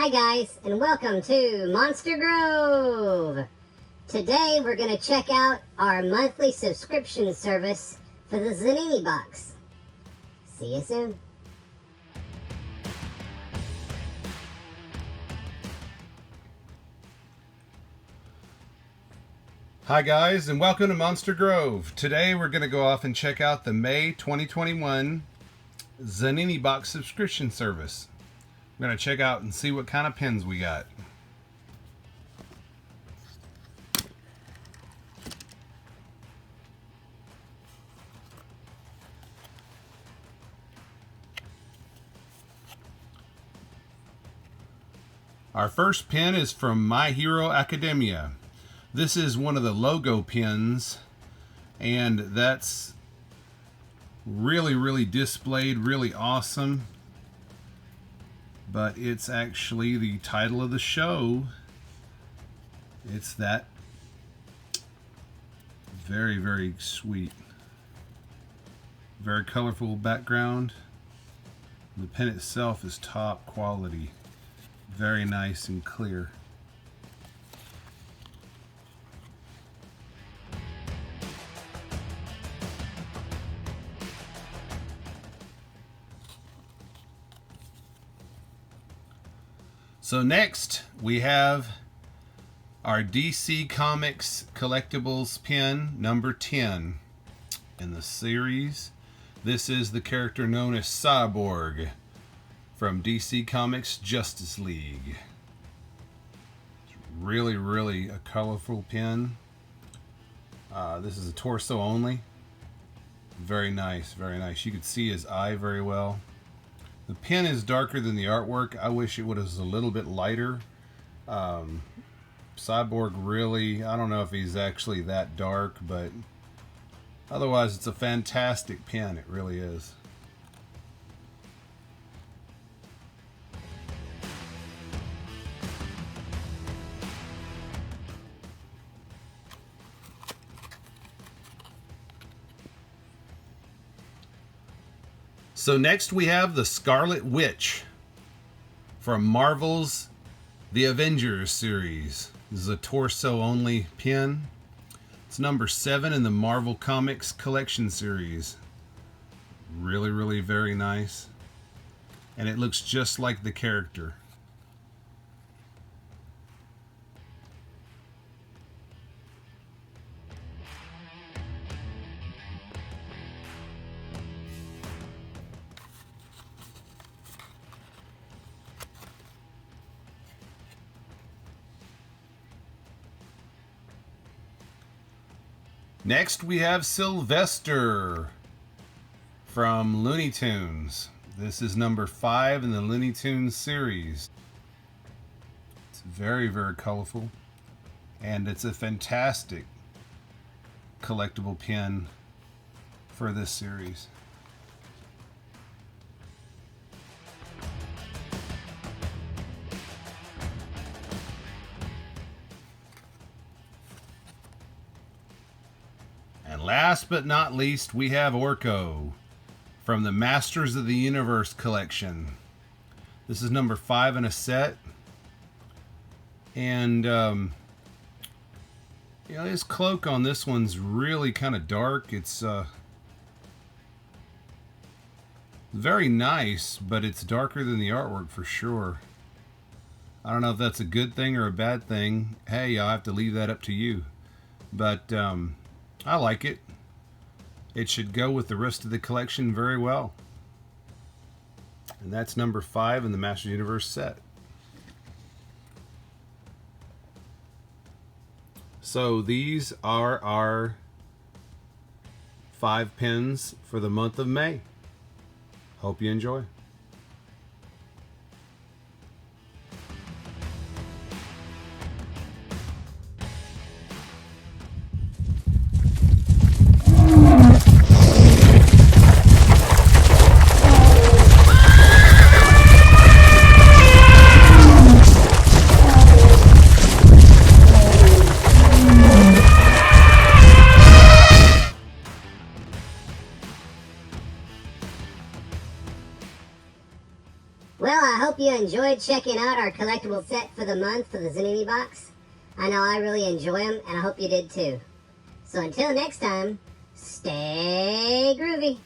Hi guys, and welcome to Monster Grove! Today we're going to check out our monthly subscription service for the Zanini Box. See you soon. Hi guys, and welcome to Monster Grove. Today we're going to go off and check out the May 2021 Zanini Box subscription service. We're going to check out and see what kind of pins we got. Our first pin is from My Hero Academia. This is one of the logo pins, and that's really displayed, really awesome. But it's actually the title of the show. It's that very sweet, very colorful background. The pen itself is top quality, very nice and clear. So next we have our DC Comics Collectibles pin number 10 in the series. This is the character known as Cyborg from DC Comics Justice League. It's really a colorful pin. This is a torso only. Very nice, very nice. You can see his eye very well. The pen is darker than the artwork. I wish it was a little bit lighter. Cyborg really, I don't know if he's actually that dark, but otherwise it's a fantastic pen. It really is. So next we have the Scarlet Witch from Marvel's The Avengers series. This is a torso only pin. It's number 7 in the Marvel Comics collection series. Really very nice. And it looks just like the character. Next we have Sylvester from Looney Tunes. This is number 5 in the Looney Tunes series. It's very colorful, and it's a fantastic collectible pin for this series. Last but not least, we have Orko from the Masters of the Universe collection. This is number 5 in a set. And, you know, his cloak on this one's really kind of dark. It's very nice, but it's darker than the artwork for sure. I don't know if that's a good thing or a bad thing. Hey, I'll have to leave that up to you. But, I like it. It should go with the rest of the collection very well. And that's number 5 in the Masters of the Universe set. So these are our 5 pins for the month of May. Hope you enjoy. Well, I hope you enjoyed checking out our collectible set for the month for the Zanini Box. I know I really enjoy them, and I hope you did too. So until next time, stay groovy.